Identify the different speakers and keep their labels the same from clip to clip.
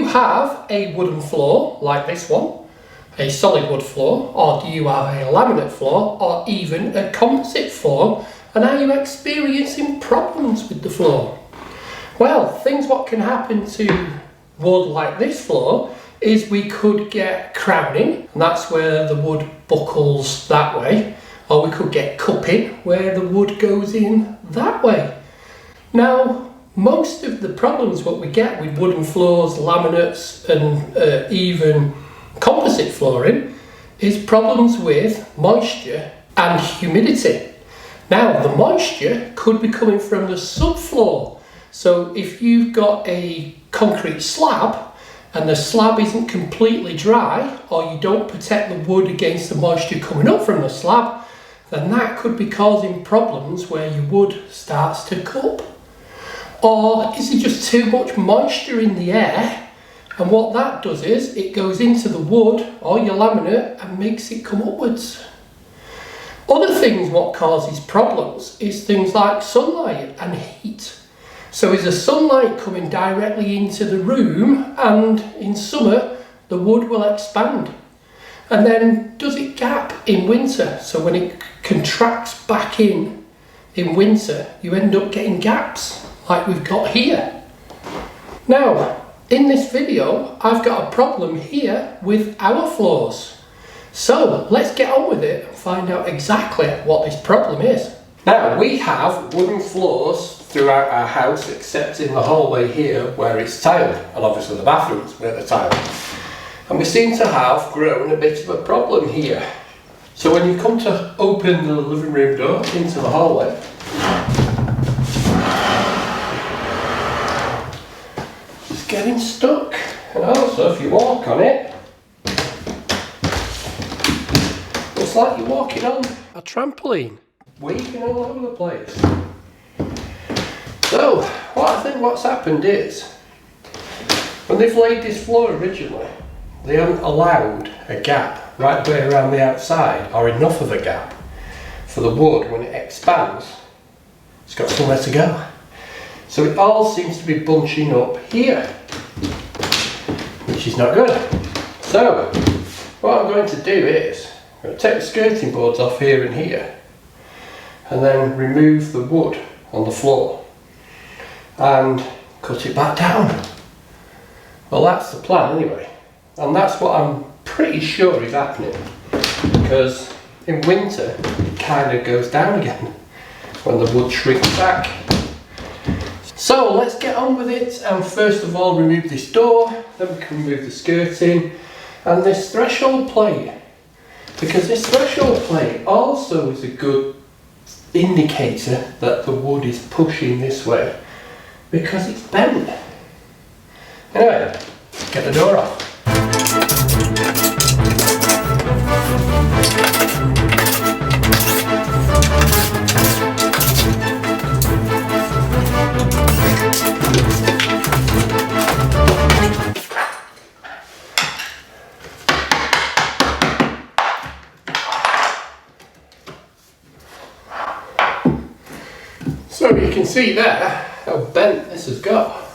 Speaker 1: have a wooden floor like this one, a solid wood floor, or do you have a laminate floor, or even a composite floor, and are you experiencing problems with the floor? Well, things what can happen to wood like this floor is we could get crowning, and that's where the wood buckles that way, or we could get cupping where the wood goes in that way. Now, most of the problems what we get with wooden floors, laminates and even composite flooring is problems with moisture and humidity. Now, the moisture could be coming from the subfloor. So if you've got a concrete slab and the slab isn't completely dry, or you don't protect the wood against the moisture coming up from the slab, then that could be causing problems where your wood starts to cup. Or is it just too much moisture in the air, and what that does is it goes into the wood or your laminate and makes it come upwards. Other things what causes problems is things like sunlight and heat. So is the sunlight coming directly into the room, and in summer the wood will expand. And then does it gap in winter? So when it contracts back in winter, you end up getting gaps like we've got here. Now, in this video, I've got a problem here with our floors. So let's get on with it and find out exactly what this problem is. Now, we have wooden floors throughout our house, except in the hallway here where it's tiled, and obviously the bathrooms where they're tiled. And we seem to have grown a bit of a problem here. So when you come to open the living room door into the hallway, it's getting stuck. And also if you walk on it, it's like you're walking on a trampoline, weaving all over the place. So, I think what's happened is, when they've laid this floor originally, they haven't allowed a gap right way around the outside, or enough of a gap for the wood. When it expands, it's got somewhere to go. So it all seems to be bunching up here, which is not good. So, what I'm going to do is, I'm going to take the skirting boards off here and here, and then remove the wood on the floor and cut it back down. Well, that's the plan anyway, and that's what I'm pretty sure is happening, because in winter it kind of goes down again when the wood shrinks back. So let's get on with it, and first of all remove this door, then we can remove the skirting and this threshold plate, because this threshold plate also is a good indicator that the wood is pushing this way, because it's bent. Anyway, get the door off. So you can see there how bent this has got,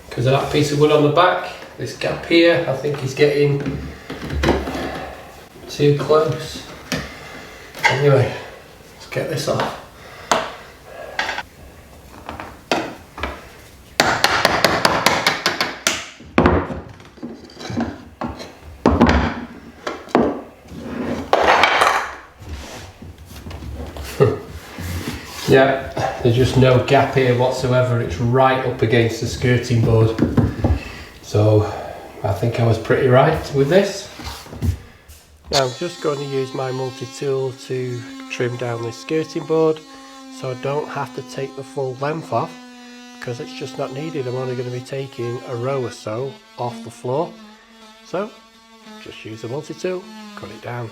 Speaker 1: because of that piece of wood on the back. This gap here I think is getting too close. Anyway, let's get this off. Yeah, there's just no gap here whatsoever. It's right up against the skirting board. So I think I was pretty right with this. Now I'm just going to use my multi-tool to trim down this skirting board, so I don't have to take the full length off, because it's just not needed. I'm only going to be taking a row or so off the floor. So just use the multi-tool, cut it down.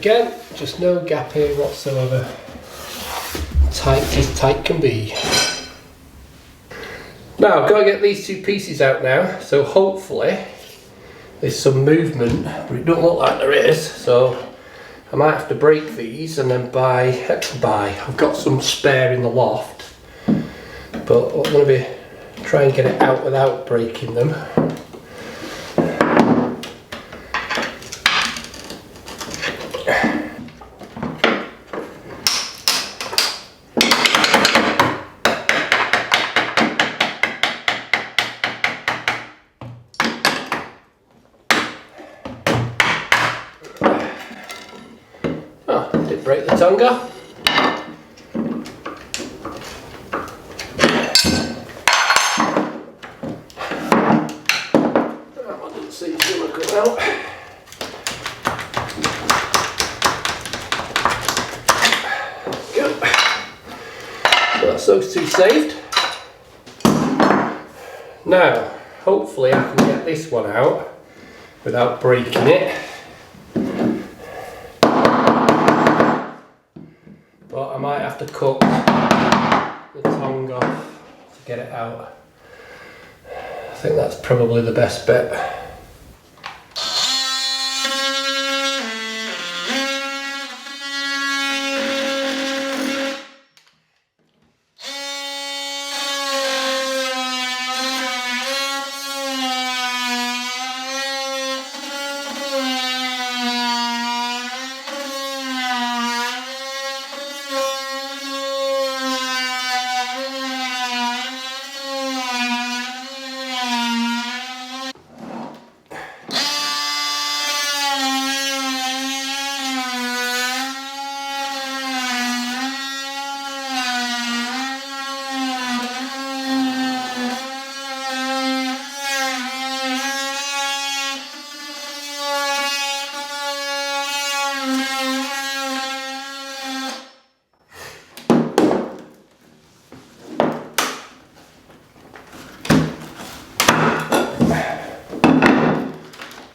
Speaker 1: again, just no gap here whatsoever. Tight as tight can be. Now I've got to get these two pieces out now, so hopefully there's some movement, but it don't look like there is, so I might have to break these and then I've got some spare in the loft, but I'm going to be try and get it out without breaking them. Oh, did break the tonga. That's those two saved. Now, hopefully I can get this one out without breaking it. But I might have to cut the tongue off to get it out. I think that's probably the best bet.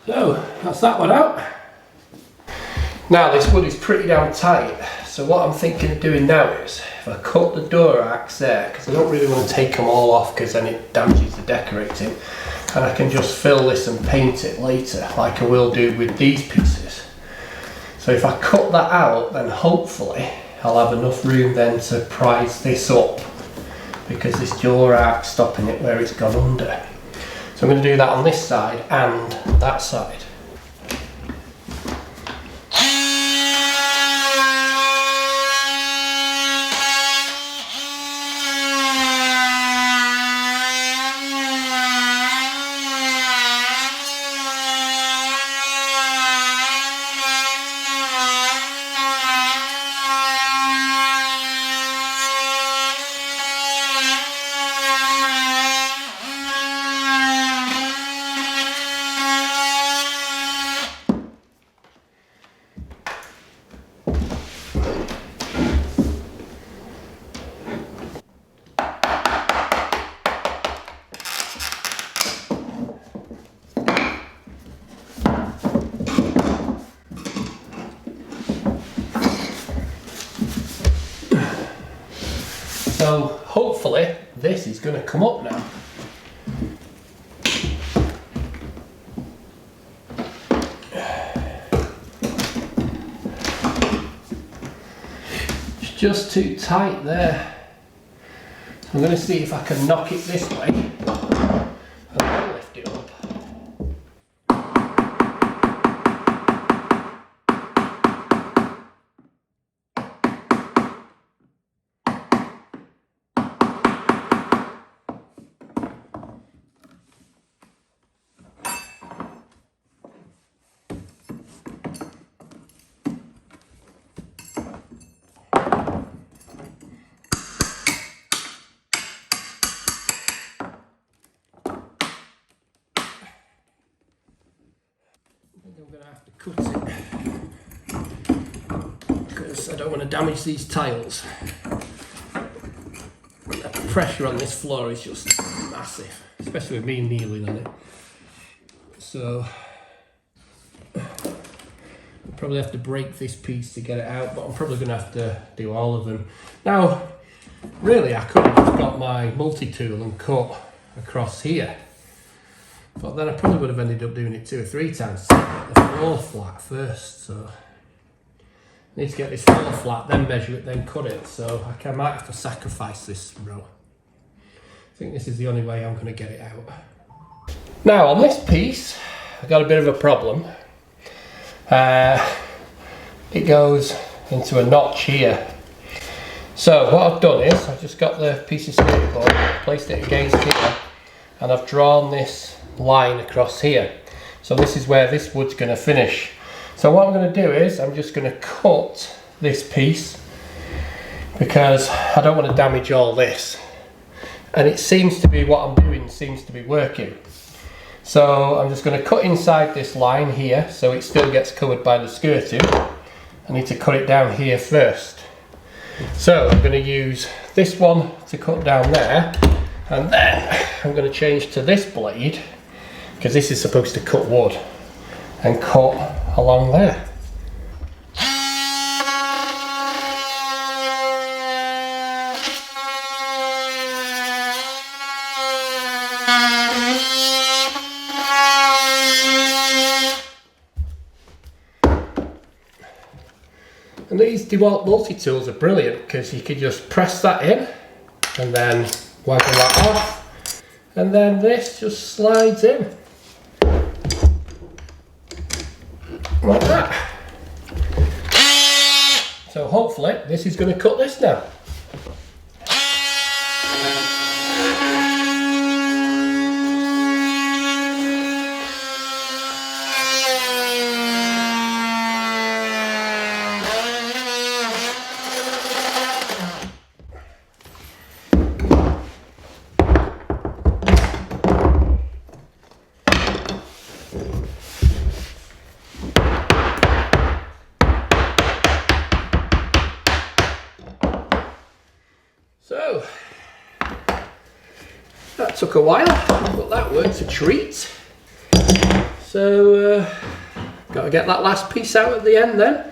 Speaker 1: So that's that one out. Now this wood is pretty damn tight, so what I'm thinking of doing now is if I cut the door arcs there, because I don't really want to take them all off because then it damages the decorating, and I can just fill this and paint it later like I will do with these pieces. So if I cut that out, then hopefully I'll have enough room then to prise this up, because this door arc's stopping it where it's gone under. So I'm going to do that on this side and that side. So hopefully this is going to come up now. It's just too tight there. I'm going to see if I can knock it this way and then lift it up. I'm going to have to cut it because I don't want to damage these tiles. The pressure on this floor is just massive, especially with me kneeling on it. So Probably have to break this piece to get it out, but I'm probably going to have to do all of them. Now, really, I could have got my multi-tool and cut across here, but then I probably would have ended up doing it 2 or 3 times to get the floor flat first. So I need to get this floor flat, then measure it, then cut it. So I might have to sacrifice this row. I think this is the only way I'm going to get it out. Now on this piece, I've got a bit of a problem. It goes into a notch here. So what I've done is I've just got the piece of skirting board, placed it against here, and I've drawn this line across here. So this is where this wood's going to finish. So what I'm going to do is I'm just going to cut this piece because I don't want to damage all this. And it seems to be what I'm doing seems to be working. So I'm just going to cut inside this line here so it still gets covered by the skirting. I need to cut it down here first. So I'm going to use this one to cut down there, and then I'm going to change to this blade because this is supposed to cut wood, and cut along there. And these DeWalt multi-tools are brilliant because you can just press that in and then waggle that off, and then this just slides in like that. So hopefully this is going to cut this now. So that took a while, but that worked a treat. So got to get that last piece out at the end then,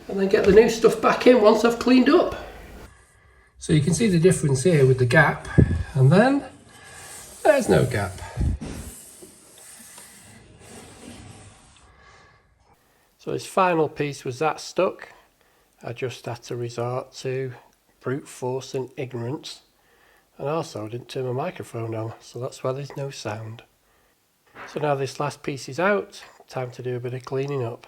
Speaker 1: and then get the new stuff back in once I've cleaned up. So you can see the difference here with the gap, and then there's no gap. So this final piece was that stuck. I just had to resort to brute force and ignorance, and also I didn't turn my microphone on, so that's why there's no sound. So now this last piece is out, time to do a bit of cleaning up.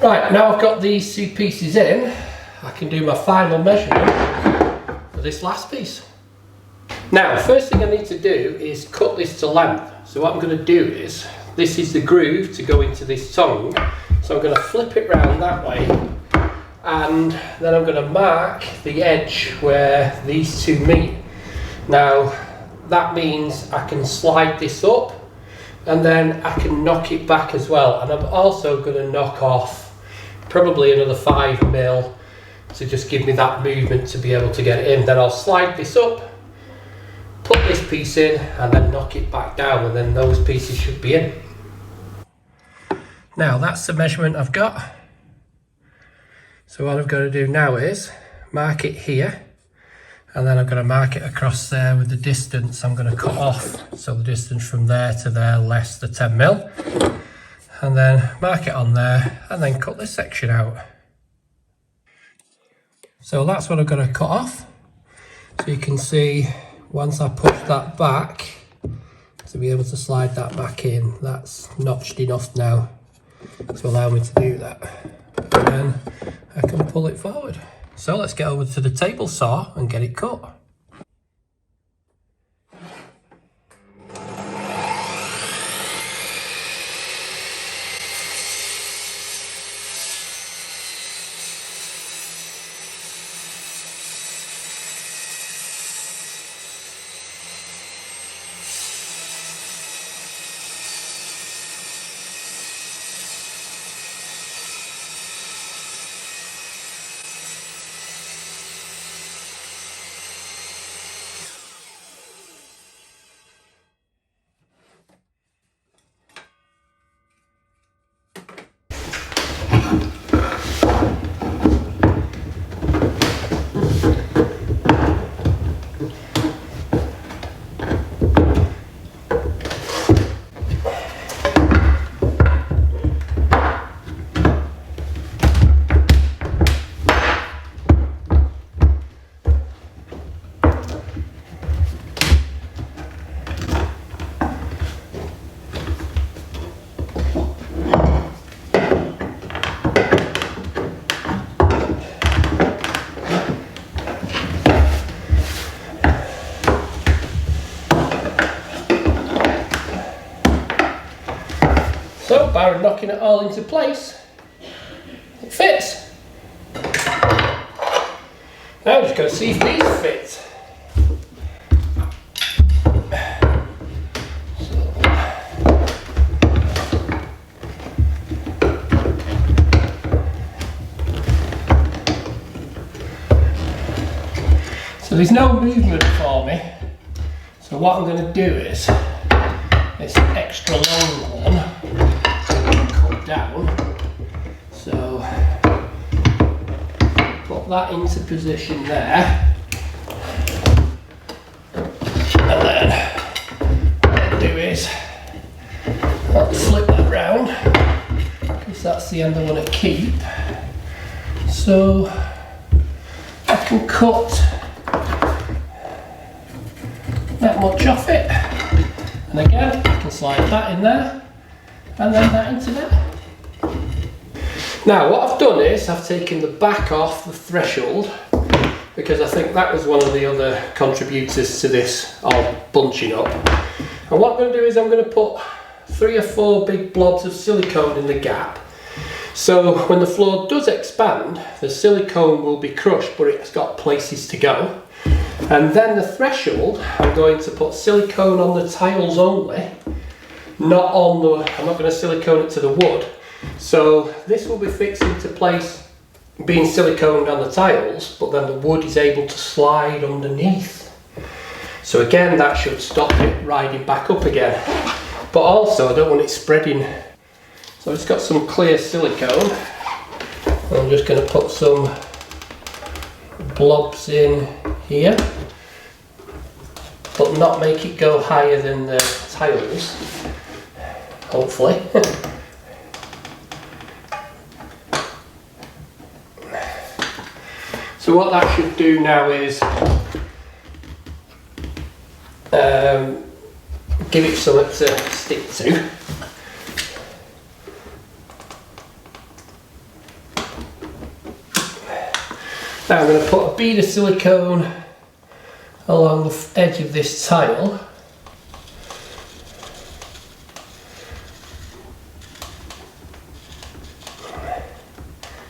Speaker 1: Right, now I've got these two pieces in, I can do my final measurement for this last piece. Now, first thing I need to do is cut this to length. So what I'm going to do is, this is the groove to go into this tongue. So I'm going to flip it round that way, and then I'm going to mark the edge where these two meet. Now, that means I can slide this up, and then I can knock it back as well. And I'm also going to knock off probably another 5mm to just give me that movement to be able to get it in. Then I'll slide this up, put this piece in, and then knock it back down, and then those pieces should be in. Now that's the measurement I've got. So what I'm going to do now is mark it here, and then I'm going to mark it across there with the distance I'm going to cut off. So the distance from there to there less the 10mm, and then mark it on there, and then cut this section out. So that's what I'm going to cut off. So you can see once I push that back to be able to slide that back in, that's notched enough now to allow me to do that. And then I can pull it forward. So let's get over to the table saw and get it cut. So by knocking it all into place, it fits. Now I'm just going to see if these fit. So there's no movement for me. So what I'm going to do is, this extra long one, cut down. So put that into position there. And then what I'll do is, I'll flip that round, because that's the end I want to keep. So I can cut that much off it, and again I can slide that in there and then that into there. Now what I've done is I've taken the back off the threshold, because I think that was one of the other contributors to this all bunching up. And what I'm going to do is I'm going to put 3 or 4 big blobs of silicone in the gap, so when the floor does expand, the silicone will be crushed, but it's got places to go. And then the threshold, I'm going to put silicone on the tiles only, not on the, I'm not going to silicone it to the wood. So this will be fixed into place being siliconed on the tiles, but then the wood is able to slide underneath. So again, that should stop it riding back up again. But also I don't want it spreading. So I've just got some clear silicone. I'm just going to put some blobs in here, but not make it go higher than the tiles, hopefully. So what that should do now is give it something to stick to. Now I'm going to put a bead of silicone along the edge of this tile.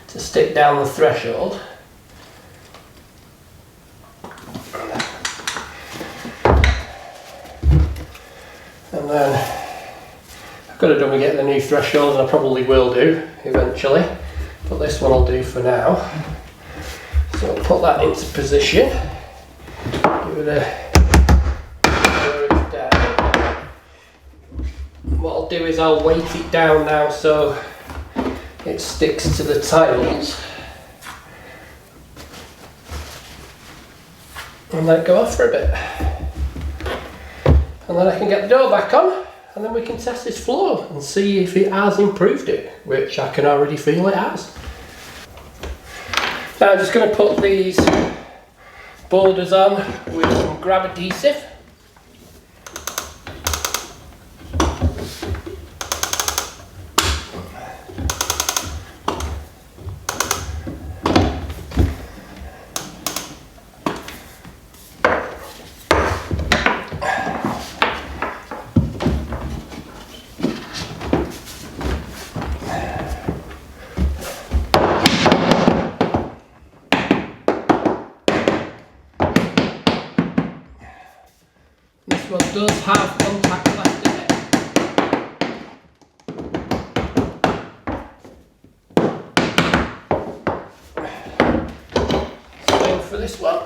Speaker 1: To stick down the threshold. And then I've got to double get the new threshold, and I probably will do eventually, but this one I'll do for now. So I'll put that into position, give it a lower it down. What I'll do is I'll weight it down now so it sticks to the tiles, and let it go off for a bit. And then I can get the door back on, and then we can test this floor and see if it has improved it, which I can already feel it has. Now I'm just going to put these boulders on with some grab adhesive. This one does have contact left in it. Same for this one.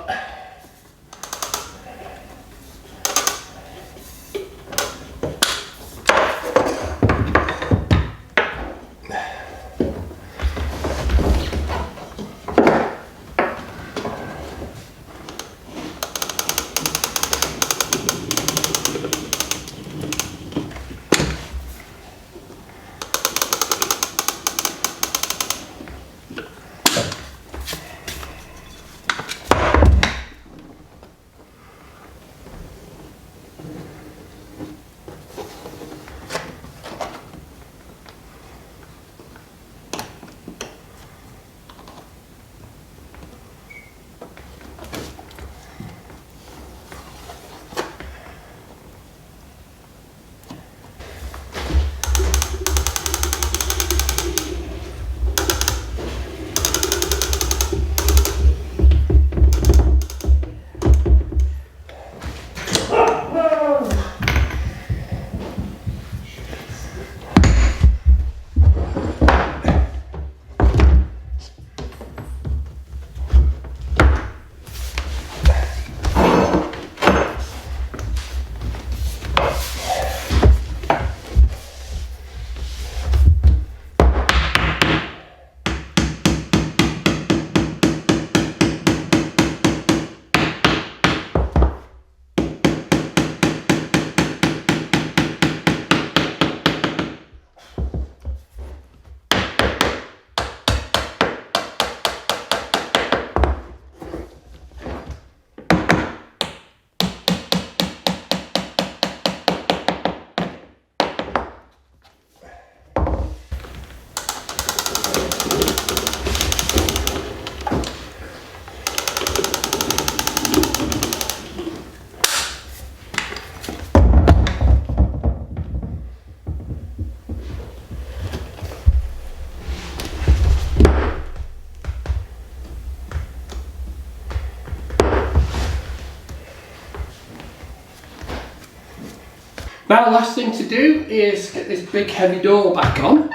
Speaker 1: Now the last thing to do is get this big heavy door back on,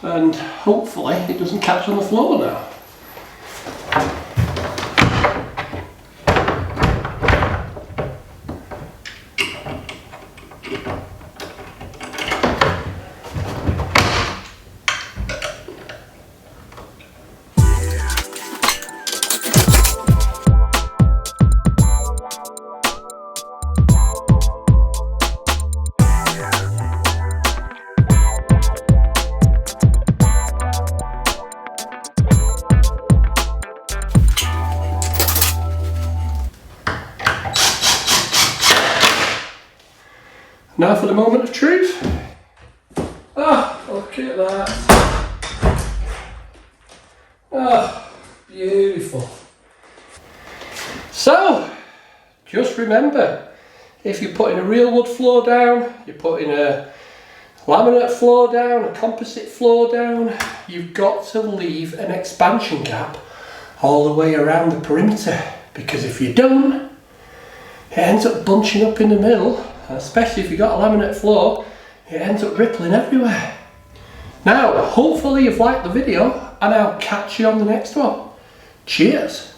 Speaker 1: and hopefully it doesn't catch on the floor now. just remember, if you're putting a real wood floor down, you're putting a laminate floor down, a composite floor down, you've got to leave an expansion gap all the way around the perimeter, because if you don't, it ends up bunching up in the middle, and especially if you've got a laminate floor, it ends up rippling everywhere. Now, hopefully you've liked the video, and I'll catch you on the next one. Cheers!